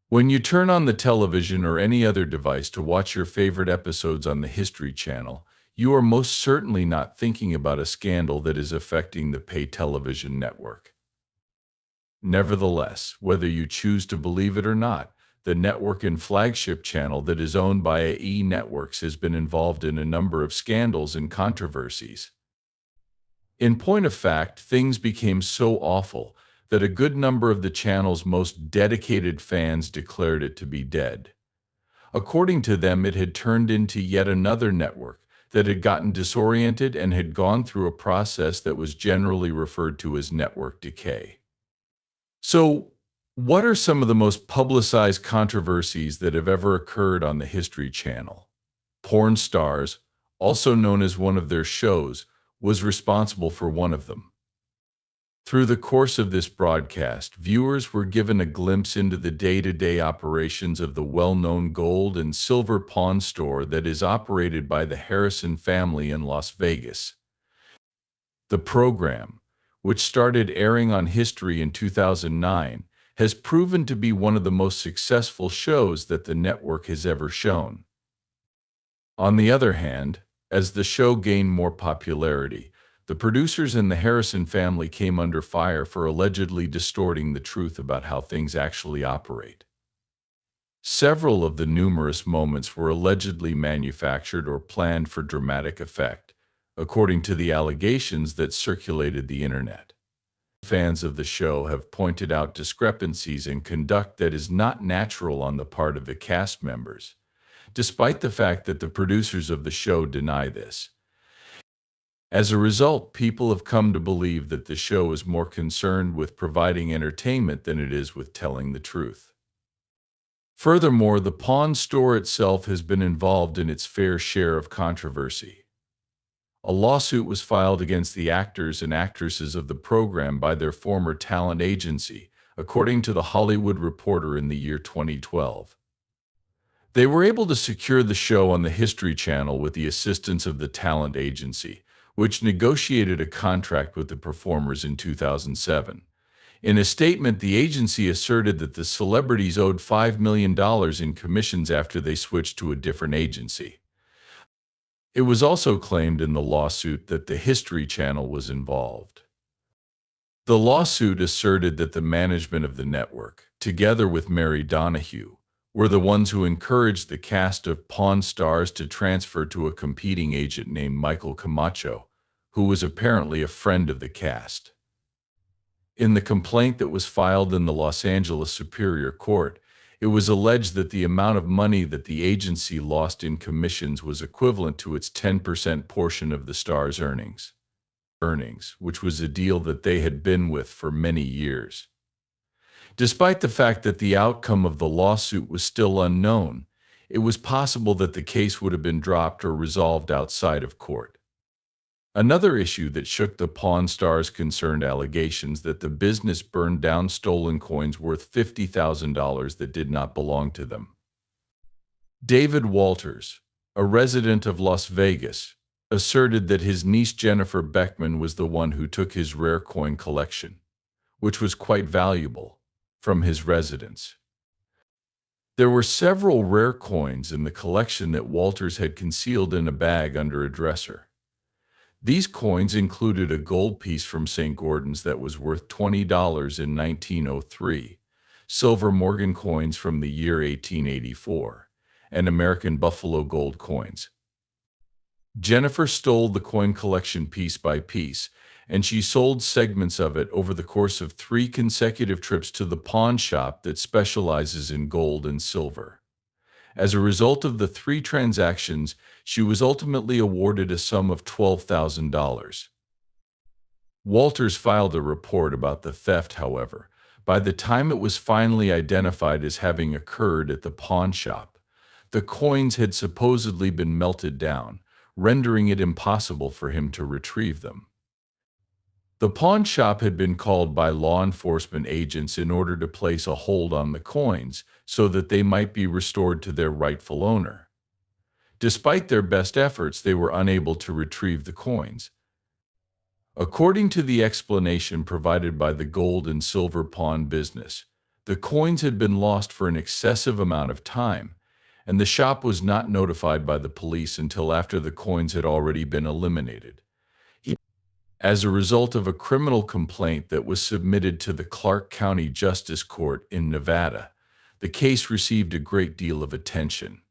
When you turn on the television or any other device to watch your favorite episodes on the History Channel, you are most certainly not thinking about a scandal that is affecting the pay television network. Nevertheless, whether you choose to believe it or not, the network and flagship channel that is owned by A&E Networks has been involved in a number of scandals and controversies. In point of fact, things became so awful that a good number of the channel's most dedicated fans declared it to be dead. According to them, it had turned into yet another network that had gotten disoriented and had gone through a process that was generally referred to as network decay. So, what are some of the most publicized controversies that have ever occurred on the History Channel? Porn Stars, also known as one of their shows, was responsible for one of them. Through the course of this broadcast, viewers were given a glimpse into the day-to-day operations of the well-known gold and silver pawn store that is operated by the Harrison family in Las Vegas. The program, which started airing on History in 2009, has proven to be one of the most successful shows that the network has ever shown. On the other hand, as the show gained more popularity, the producers and the Harrison family came under fire for allegedly distorting the truth about how things actually operate. Several of the numerous moments were allegedly manufactured or planned for dramatic effect, according to the allegations that circulated the internet. Fans of the show have pointed out discrepancies in conduct that is not natural on the part of the cast members, despite the fact that the producers of the show deny this. As a result, people have come to believe that the show is more concerned with providing entertainment than it is with telling the truth. Furthermore, the pawn store itself has been involved in its fair share of controversy. A lawsuit was filed against the actors and actresses of the program by their former talent agency, according to The Hollywood Reporter in the year 2012. They were able to secure the show on the History Channel with the assistance of the talent agency, which negotiated a contract with the performers in 2007. In a statement, the agency asserted that the celebrities owed $5 million in commissions after they switched to a different agency. It was also claimed in the lawsuit that the History Channel was involved. The lawsuit asserted that the management of the network, together with Mary Donahue, were the ones who encouraged the cast of Pawn Stars to transfer to a competing agent named Michael Camacho, who was apparently a friend of the cast. In the complaint that was filed in the Los Angeles Superior Court, it was alleged that the amount of money that the agency lost in commissions was equivalent to its 10% portion of the star's earnings, which was a deal that they had been with for many years. Despite the fact that the outcome of the lawsuit was still unknown, it was possible that the case would have been dropped or resolved outside of court. Another issue that shook the Pawn Stars concerned allegations that the business burned down stolen coins worth $50,000 that did not belong to them. David Walters, a resident of Las Vegas, asserted that his niece Jennifer Beckman was the one who took his rare coin collection, which was quite valuable, from his residence. There were several rare coins in the collection that Walters had concealed in a bag under a dresser. These coins included a gold piece from St. Gordon's that was worth $20 in 1903, silver Morgan coins from the year 1884, and American Buffalo gold coins. Jennifer stole the coin collection piece by piece, and she sold segments of it over the course of 3 consecutive trips to the pawn shop that specializes in gold and silver. As a result of the 3 transactions, she was ultimately awarded a sum of $12,000. Walters filed a report about the theft, however. By the time it was finally identified as having occurred at the pawn shop, the coins had supposedly been melted down, rendering it impossible for him to retrieve them. The pawn shop had been called by law enforcement agents in order to place a hold on the coins so that they might be restored to their rightful owner. Despite their best efforts, they were unable to retrieve the coins. According to the explanation provided by the gold and silver pawn business, The coins had been lost for an excessive amount of time, and the shop was not notified by the police until after the coins had already been eliminated. As a result of a criminal complaint that was submitted to the Clark County Justice Court in Nevada, the case received a great deal of attention.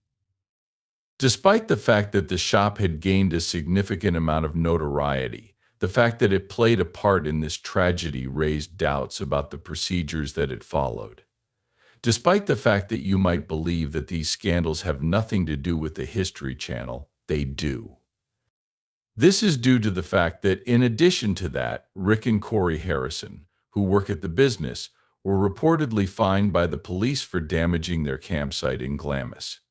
Despite the fact that the shop had gained a significant amount of notoriety, the fact that it played a part in this tragedy raised doubts about the procedures that it followed. Despite the fact that you might believe that these scandals have nothing to do with the History Channel, they do. This is due to the fact that, in addition to that, Rick and Corey Harrison, who work at the business, were reportedly fined by the police for damaging their campsite in Glamis.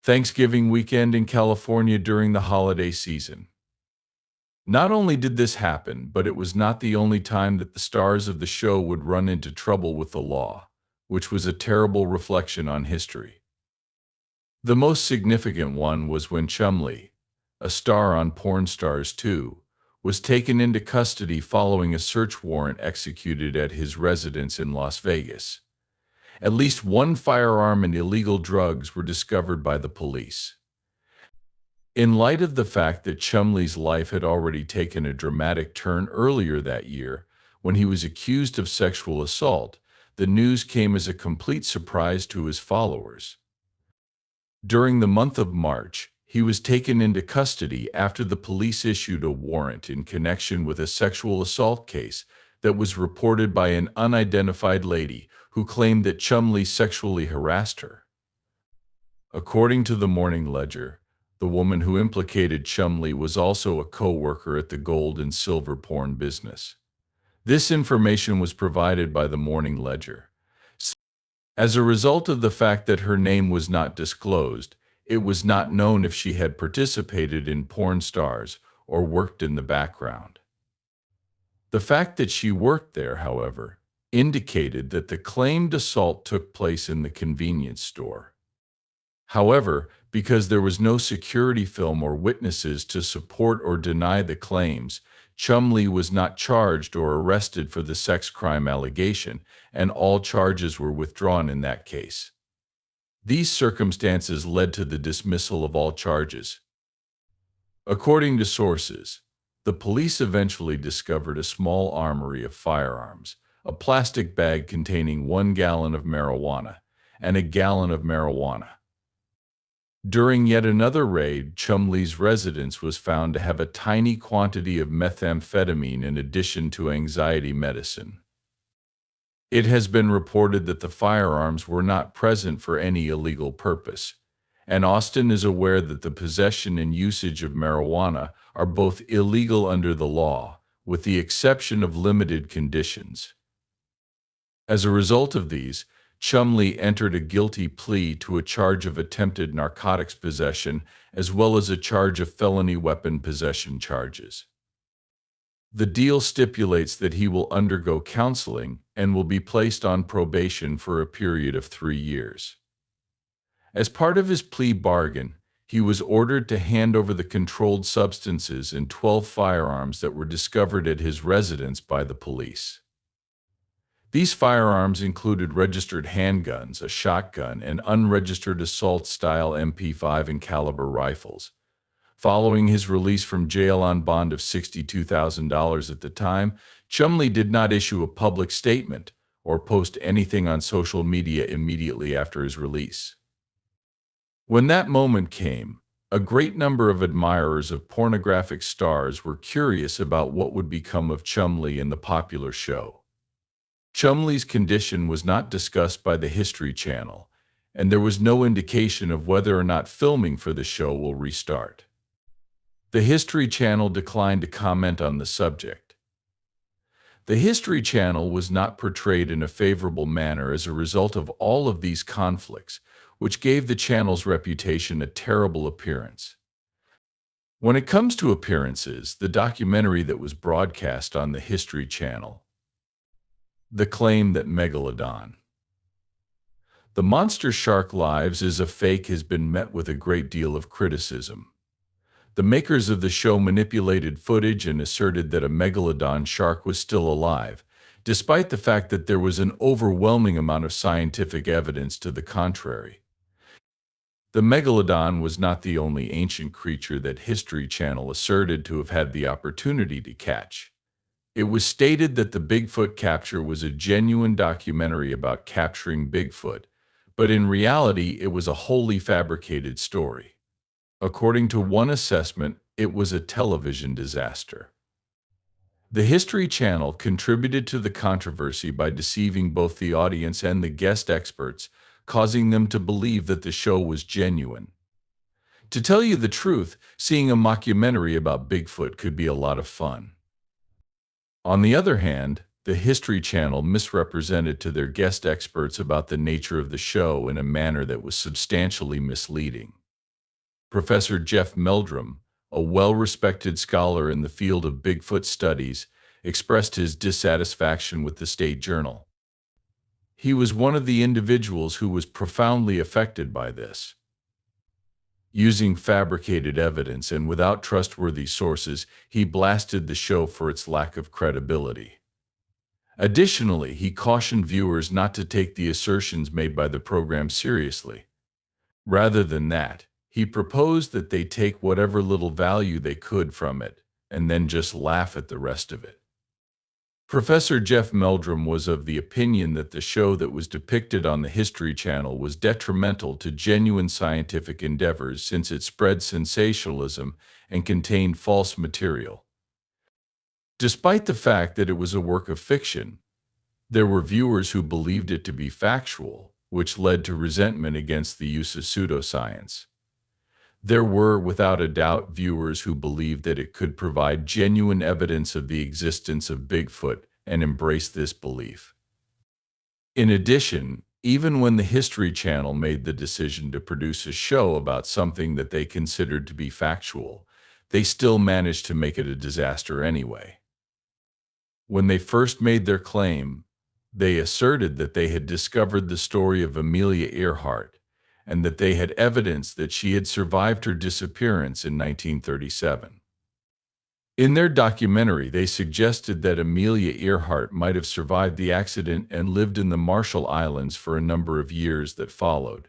Thanksgiving weekend in California during the holiday season. Not only did this happen, but it was not the only time that the stars of the show would run into trouble with the law, which was a terrible reflection on history. The most significant one was when Chumlee, a star on Porn Stars 2, was taken into custody following a search warrant executed at his residence in Las Vegas. At least one firearm and illegal drugs were discovered by the police. In light of the fact that Chumlee's life had already taken a dramatic turn earlier that year, when he was accused of sexual assault, the news came as a complete surprise to his followers. During the month of March, he was taken into custody after the police issued a warrant in connection with a sexual assault case that was reported by an unidentified lady who claimed that Chumlee sexually harassed her. According to the Morning Ledger, the woman who implicated Chumlee was also a co-worker at the gold and silver porn business. This information was provided by the Morning Ledger. As a result of the fact that her name was not disclosed, it was not known if she had participated in Porn Stars or worked in the background. The fact that she worked there, however, indicated that the claimed assault took place in the convenience store. However, because there was no security film or witnesses to support or deny the claims, Chumlee was not charged or arrested for the sex crime allegation, and all charges were withdrawn in that case. These circumstances led to the dismissal of all charges. According to sources, the police eventually discovered a small armory of firearms, a plastic bag containing 1 gallon of marijuana, and a gallon of marijuana. During yet another raid, Chumlee's residence was found to have a tiny quantity of methamphetamine in addition to anxiety medicine. It has been reported that the firearms were not present for any illegal purpose, and Austin is aware that the possession and usage of marijuana are both illegal under the law, with the exception of limited conditions. As a result of these, Chumlee entered a guilty plea to a charge of attempted narcotics possession as well as a charge of felony weapon possession charges. The deal stipulates that he will undergo counseling and will be placed on probation for a period of 3 years. As part of his plea bargain, he was ordered to hand over the controlled substances and 12 firearms that were discovered at his residence by the police. These firearms included registered handguns, a shotgun, and unregistered assault-style MP5 and caliber rifles. Following his release from jail on bond of $62,000 at the time, Chumlee did not issue a public statement or post anything on social media immediately after his release. When that moment came, a great number of admirers of pornographic stars were curious about what would become of Chumlee and the popular show. Chumlee's condition was not discussed by the History Channel, and there was no indication of whether or not filming for the show will restart. The History Channel declined to comment on the subject. The History Channel was not portrayed in a favorable manner as a result of all of these conflicts, which gave the channel's reputation a terrible appearance. When it comes to appearances, the documentary that was broadcast on the History Channel, The Claim That Megalodon, The Monster Shark Lives is a Fake, has been met with a great deal of criticism. The makers of the show manipulated footage and asserted that a megalodon shark was still alive, despite the fact that there was an overwhelming amount of scientific evidence to the contrary. The megalodon was not the only ancient creature that History Channel asserted to have had the opportunity to catch. It was stated that the Bigfoot capture was a genuine documentary about capturing Bigfoot, but in reality, it was a wholly fabricated story. According to one assessment, it was a television disaster. The History Channel contributed to the controversy by deceiving both the audience and the guest experts, causing them to believe that the show was genuine. To tell you the truth, seeing a mockumentary about Bigfoot could be a lot of fun. On the other hand, the History Channel misrepresented to their guest experts about the nature of the show in a manner that was substantially misleading. Professor Jeff Meldrum, a well-respected scholar in the field of Bigfoot studies, expressed his dissatisfaction with the State Journal. He was one of the individuals who was profoundly affected by this. Using fabricated evidence and without trustworthy sources, he blasted the show for its lack of credibility. Additionally, he cautioned viewers not to take the assertions made by the program seriously. Rather than that, he proposed that they take whatever little value they could from it, and then just laugh at the rest of it. Professor Jeff Meldrum was of the opinion that the show that was depicted on the History Channel was detrimental to genuine scientific endeavors since it spread sensationalism and contained false material. Despite the fact that it was a work of fiction, there were viewers who believed it to be factual, which led to resentment against the use of pseudoscience. There were, without a doubt, viewers who believed that it could provide genuine evidence of the existence of Bigfoot and embraced this belief. In addition, even when the History Channel made the decision to produce a show about something that they considered to be factual, they still managed to make it a disaster anyway. When they first made their claim, they asserted that they had discovered the story of Amelia Earhart, and that they had evidence that she had survived her disappearance in 1937. In their documentary, they suggested that Amelia Earhart might have survived the accident and lived in the Marshall Islands for a number of years that followed.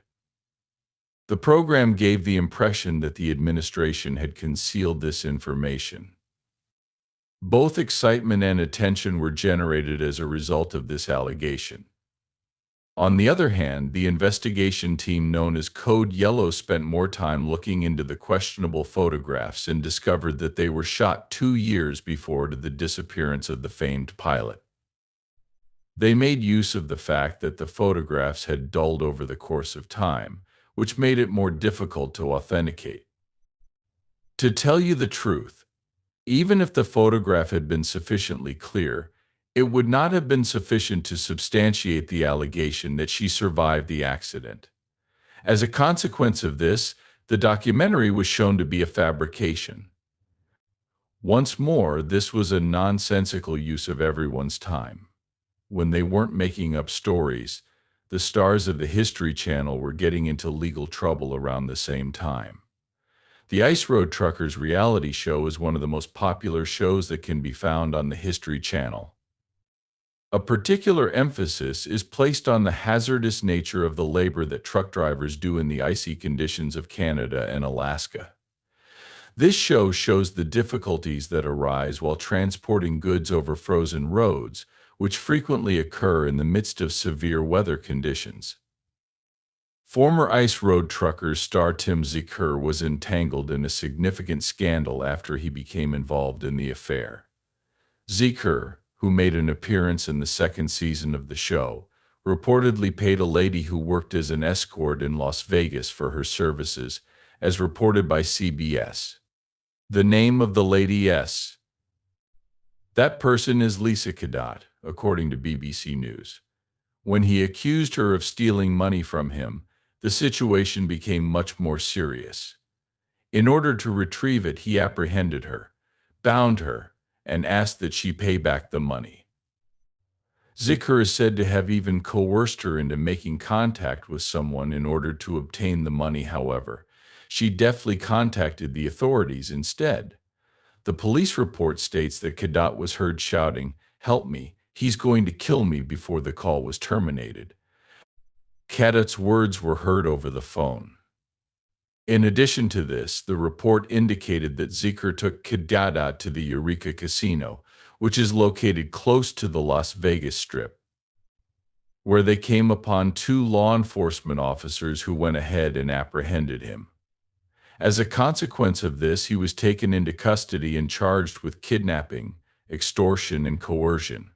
The program gave the impression that the administration had concealed this information. Both excitement and attention were generated as a result of this allegation. On the other hand, the investigation team known as Code Yellow spent more time looking into the questionable photographs and discovered that they were shot 2 years before the disappearance of the famed pilot. They made use of the fact that the photographs had dulled over the course of time, which made it more difficult to authenticate. To tell you the truth, even if the photograph had been sufficiently clear, it would not have been sufficient to substantiate the allegation that she survived the accident. As a consequence of this, the documentary was shown to be a fabrication. Once more, this was a nonsensical use of everyone's time. When they weren't making up stories, the stars of the History Channel were getting into legal trouble around the same time. The Ice Road Truckers reality show is one of the most popular shows that can be found on the History Channel. A particular emphasis is placed on the hazardous nature of the labor that truck drivers do in the icy conditions of Canada and Alaska. This show shows the difficulties that arise while transporting goods over frozen roads, which frequently occur in the midst of severe weather conditions. Former Ice Road Truckers star Tim Zicker was entangled in a significant scandal after he became involved in the affair. Zicker, who made an appearance in the second season of the show, reportedly paid a lady who worked as an escort in Las Vegas for her services, as reported by CBS. The name of the lady is. That person is Lisa Cadotte, according to BBC News. When he accused her of stealing money from him, the situation became much more serious. In order to retrieve it, he apprehended her, bound her, and asked that she pay back the money. Zicker is said to have even coerced her into making contact with someone in order to obtain the money. However, she deftly contacted the authorities instead. The police report states that Cadotte was heard shouting, "Help me, He's going to kill me before the call was terminated. Cadet's words were heard over the phone. In addition to this, the report indicated that Zeker took Kadada to the Eureka Casino, which is located close to the Las Vegas Strip, where they came upon two law enforcement officers who went ahead and apprehended him. As a consequence of this, he was taken into custody and charged with kidnapping, extortion, and coercion.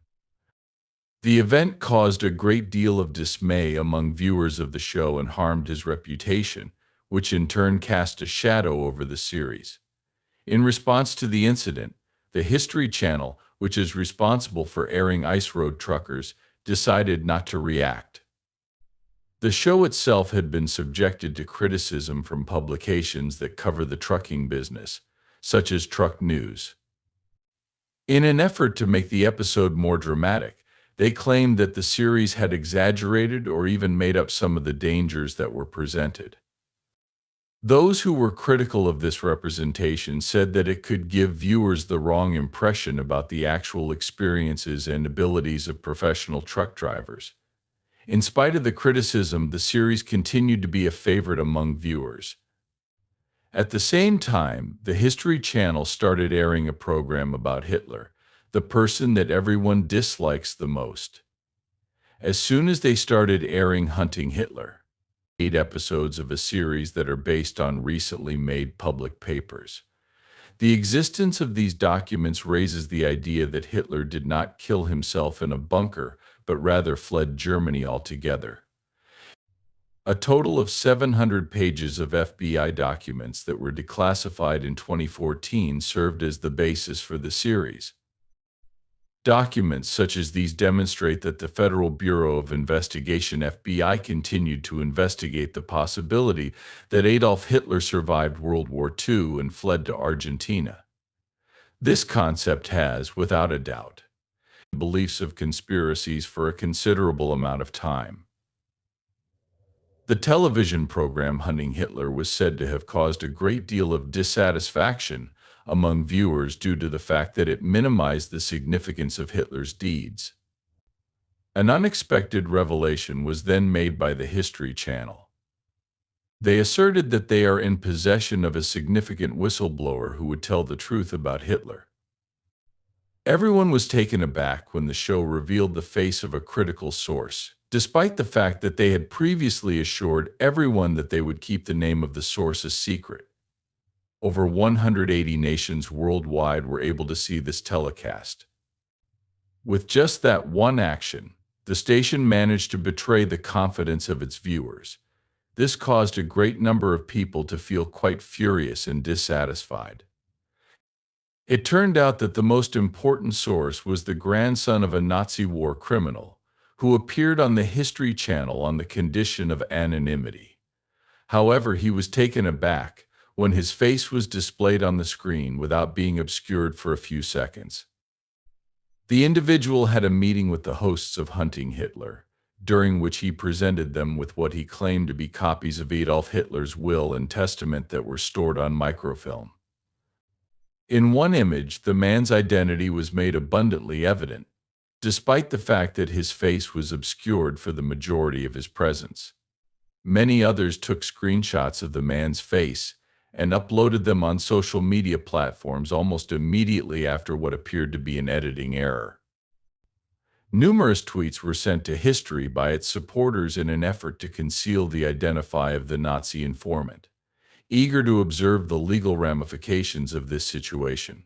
The event caused a great deal of dismay among viewers of the show and harmed his reputation, which in turn cast a shadow over the series. In response to the incident, the History Channel, which is responsible for airing Ice Road Truckers, decided not to react. The show itself had been subjected to criticism from publications that cover the trucking business, such as Truck News. In an effort to make the episode more dramatic, they claimed that the series had exaggerated or even made up some of the dangers that were presented. Those who were critical of this representation said that it could give viewers the wrong impression about the actual experiences and abilities of professional truck drivers. In spite of the criticism, the series continued to be a favorite among viewers. At the same time, the History Channel started airing a program about Hitler, the person that everyone dislikes the most. As soon as they started airing Hunting Hitler, 8 episodes of a series that are based on recently made public papers. The existence of these documents raises the idea that Hitler did not kill himself in a bunker, but rather fled Germany altogether. A total of 700 pages of FBI documents that were declassified in 2014 served as the basis for the series. Documents such as these demonstrate that the Federal Bureau of Investigation (FBI) continued to investigate the possibility that Adolf Hitler survived World War II and fled to Argentina. This concept has, without a doubt, beliefs of conspiracies for a considerable amount of time. The television program Hunting Hitler was said to have caused a great deal of dissatisfaction among viewers due to the fact that it minimized the significance of Hitler's deeds. An unexpected revelation was then made by the History Channel. They asserted that they are in possession of a significant whistleblower who would tell the truth about Hitler. Everyone was taken aback when the show revealed the face of a critical source, despite the fact that they had previously assured everyone that they would keep the name of the source a secret. Over 180 nations worldwide were able to see this telecast. With just that one action, the station managed to betray the confidence of its viewers. This caused a great number of people to feel quite furious and dissatisfied. It turned out that the most important source was the grandson of a Nazi war criminal, who appeared on the History Channel on the condition of anonymity. However, he was taken aback when his face was displayed on the screen without being obscured for a few seconds. The individual had a meeting with the hosts of Hunting Hitler, during which he presented them with what he claimed to be copies of Adolf Hitler's will and testament that were stored on microfilm. In one image, the man's identity was made abundantly evident, despite the fact that his face was obscured for the majority of his presence. Many others took screenshots of the man's face and uploaded them on social media platforms almost immediately after what appeared to be an editing error. Numerous tweets were sent to history by its supporters in an effort to conceal the identity of the Nazi informant, eager to observe the legal ramifications of this situation.